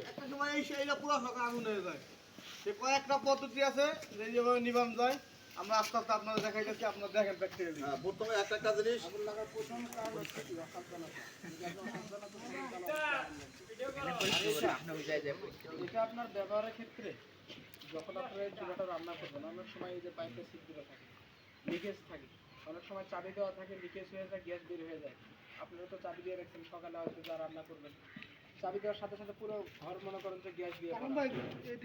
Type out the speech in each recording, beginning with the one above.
একটা সময় এইটা পুরো ফাঁকা আগুন হয়ে যায়। সে কয়েকটা পদ্ধতি আছে যেভাবে নিবান যায়, আমরা আস্তে আস্তে আপনাদের দেখাইতেছি, আপনারা দেখেন প্র্যাকটিক্যালি। প্রথমে একটা জিনিস আগুন লাগার প্রথম কারণ হচ্ছে কি অসাবধানতা। এটা আপনার ব্যবহারের ক্ষেত্রে যখন আপনারা এই চুলাটা রান্না করবেন, অনেক সময় এই যে পাইপের ছিদ্র থাকে, লিকেজ থাকে, অনেক সময় চাবি দেওয়া থাকে, লিকেজ হয়ে যায়, গ্যাস বের হয়ে যায়। আপনারা তো চাবি দিয়ে রাখছেন, সকালে হয়তো যা রান্না করবেন, চাবি দেওয়ার সাথে সাথে পুরো ঘর মনে করেন যে গ্যাস দিয়ে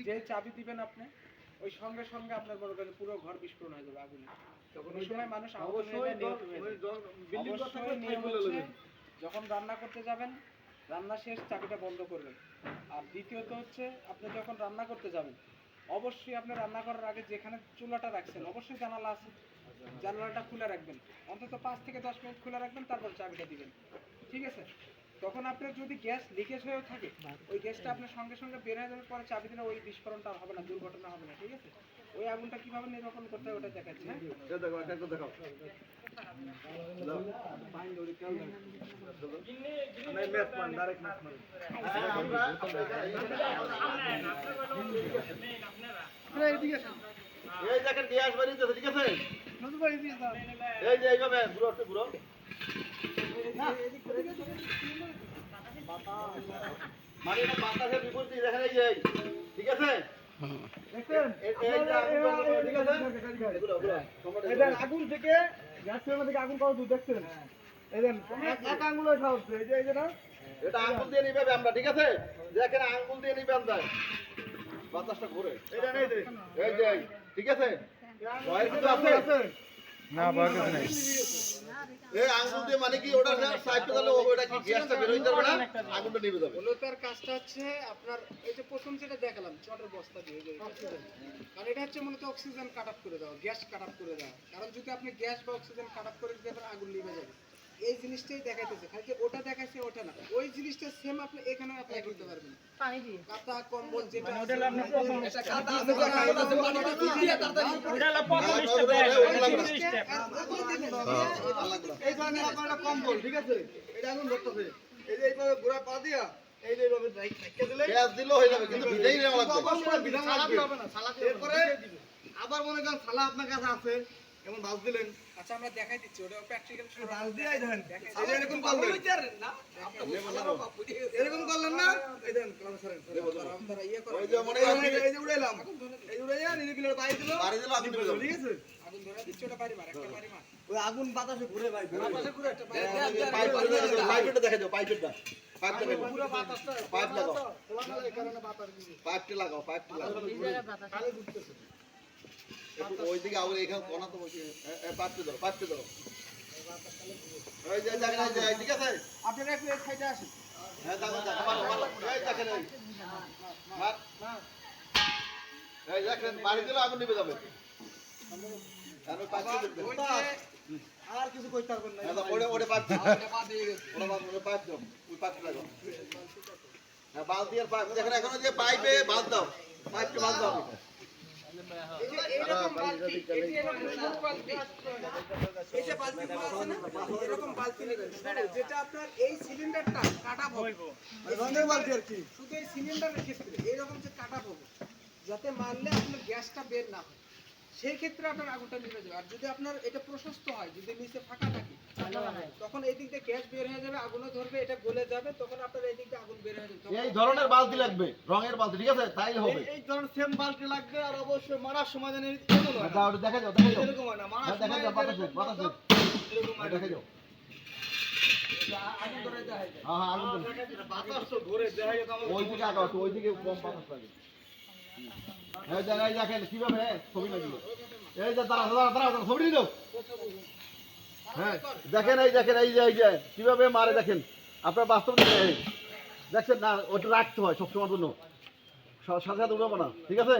যে চাবি দিবেন আপনি, ওই সঙ্গে সঙ্গে আপনার মনে করেন পুরো ঘর বিস্ফোরণ হয়ে যাবে আগুনে। তখন ওই সময় মানুষ যখন রান্না করতে যাবেন, রান্না শেষ চাবিটা বন্ধ করবেন। আর দ্বিতীয়ত হচ্ছে আপনি যখন রান্না করতে যাবেন, অবশ্যই আপনি রান্না করার আগে যেখানে চুলাটা রাখছেন অবশ্যই জানালা আছে, জানালাটা খুলে রাখবেন, অন্তত 5 থেকে 10 মিনিট খুলে রাখবেন, তারপর চাবিটা দিবেন। ঠিক আছে? তখন আপনার যদি গ্যাস লিকেজ হয়েও থাকে, ওই গ্যাসটা আপনার সঙ্গে সঙ্গে বের হয়ে যাবে, পরে চাবি দিলে ওই বিস্ফোরণটা আর হবে না, দুর্ঘটনা হবে না। ঠিক আছে? ওই আগুনটা কিভাবে নির্বাপন করতে হয় ওটা দেখাচ্ছি। হ্যাঁ, দেখো এটা একটু দেখাও। এই দেখেন গ্যাস বেরিয়েছে, ঠিক আছে? এই যে এইভাবে ঘুরো, একটু ঘুরো। মানে এটা বাতাসের বিপরীতে দেখেন, এই যে ঠিক আছে? আগুন থেকে গ্যাস সিলিন্ডার থেকে আগুন কত দূর দেখছেন? এই দেন এক আঙ্গুল খাওয়াচ্ছে, এই যে না, এটা আঙ্গুল দিয়ে নিবে আমরা, ঠিক আছে? দেখেন আঙ্গুল দিয়ে নিবেন যায়, বাতাসটা ঘুরে। এটা নেই যে এই যে ঠিক আছে? ভয়ের কিছু আছে না, ভয় কিছু নাই। এই আঙ্গুল দিয়ে মানে কি ওটা সাইডে দিলে ওটা কি গ্যাসটা বের হয়ে যাবে না, আগুনটা নিভে যাবে। হলো তার কাজটা হচ্ছে আপনার এই যে প্রথম যেটা দেখালাম চটের বস্তা দিয়ে অক্সিজেন, কারণ এটা হচ্ছে মূলত অক্সিজেন কাট আপ করে দেওয়া, গ্যাস কাট আপ করে দেওয়া। কারণ যদি আপনি গ্যাস বা অক্সিজেন কাট আপ করে দিতে পারেন, আগুন নিভে যাবে। এই জিনিসটাই দেখাইতেছে, খালি যে ওটা দেখাইছে ওটা না, ওই জিনিসটা সেম আপনি এখানে অ্যাপ্লাই করতে পারবেন। পানি দিয়ে কাঁথা কম্বল যেটা ওটা আপনি প্রথম এটা কাঁথা আছে, কম্বল আছে, পানিটা দিয়ে তাড়াতাড়ি ওটা হলো প্রথম স্টেপ। এই ধরনের আপনার কম্বল, ঠিক আছে? এটা এখন ধরতেছে, এই যে এইভাবে ঘোরা পা দিয়া এই যে এইভাবে রাইখা দিলে গ্যাস দিলেও হয়ে যাবে, কিন্তু ভিজাই নেওয়া লাগবে। অবশ্যই বিধান লাগবে, এরপরে আবার মনে করেন থালা আপনার কাছে আছে, এমন ভাঁজ দিলেন। আচ্ছা আমরা দেখাই দিচ্ছি, ওটা প্র্যাকটিক্যাল শুরু ভাঁজ দিয়েই দেন। এরকম করলেন না, এরকম করলেন না, এই দেন ক্লাস করেন, আপনারা ইয়ে করেন, ওই যে মনে এই যে উড়াইলাম, এই উড়াই যা নিজে কিলো বাইরে দিল, আগুন নিভে যাবে। ঠিক আছে? আগুন ধরে দিচ্ছি, ওটা বাড়ি মার, একটা বাড়ি মার, ওই আগুন বাতাসে ঘুরে ভাই, বাতাসে ঘুরে একটা পাইপটা দেখা যাও, পাইপটা পাইপ লাগাও, পুরো বাতাসটা পাইপ লাগাও, খোলা এই কারণে বাতাস দিছে, পাইপটা লাগাও, পাইপটা লাগাও। খালি ঘুরতেছে। ওইদিকে আবার এখানে কোনা তো বসে পাইপটা ধরো, পাইপটা ধরো। ওই যে দেখেন, এই যে ঠিক আছে? আপনারা একটু এই সাইডে আসেন। হ্যাঁ দেখো, দেখো, মারো, এই দেখেন, এই মার, এই দেখেন বাড়ি দিলে আগুন নিভে যাবে। আমি পাইপটা দেখবেন আর কিছু কইতে পারবেন না, ওটা ওটা পাইপ দাও, ওটা পাইপ দাও, ওই পাইপ লাগাও। হ্যাঁ বালতি আর পাইপ দেখেন, এখন যে পাইপে বাঁধ দাও, পাইপটা বাঁধ দাও। এরকম বালতি, এরকম সরু বালতি, এই যে বালতি আছে না, এরকম বালতি নেবেন, যেটা আপনার এই সিলিন্ডারটা কাটা হবে, রঙের বালতি আর কি, শুধু এই সিলিন্ডারের ক্ষেত্রে এইরকম যে কাটা হবে, যাতে মারলে আপনার গ্যাসটা বের না হয়, সেই ক্ষেত্রে আপনার আগুনটা নিভে যাবে। আর যদি আপনার এটা প্রশস্ত হয়, যদি নিচে ফাঁকা থাকে, তখন এই দিক দিয়ে গ্যাস বের হয়ে যাবে, আগুনও ধরবে, এটা গলে যাবে, তখন আপনার এই দিক দিয়ে আগুন বের হয়ে যাবে। এই ধরনের বালতি লাগবে, রঙের বালতি, ঠিক আছে? তাই হবে। এই ধরনের সেম বালতি লাগবে, আর অবশ্যই মারার সময় জানি দাও, ওটা দেখা যাও, দেখা যাও, এরকম হয় না, মারার দেখা সময় যাও, বাতাসে বাতাসে এরকম হয়, দেখা যাও। আগুন ধরে যায়, হ্যাঁ হ্যাঁ, আগুন ধরে। বাতাস তো ঘুরে যায়, ওইদিকে আগাও, তো ওইদিকে কম বাতাস লাগে। এই দেখেন, এই দেখেন কিভাবে ছবি লাগিয়ে, এই যে দাঁড়া দাঁড়া দাঁড়া, ছবি দিল। হ্যাঁ দেখেন, এই দেখেন, এই যে কিভাবে মারে দেখেন, আপনার বাস্তব দেখছেন না, ওটা রাখতে হয় সবসময়ের জন্য, সাথে সাথে উঠাবো না, ঠিক আছে?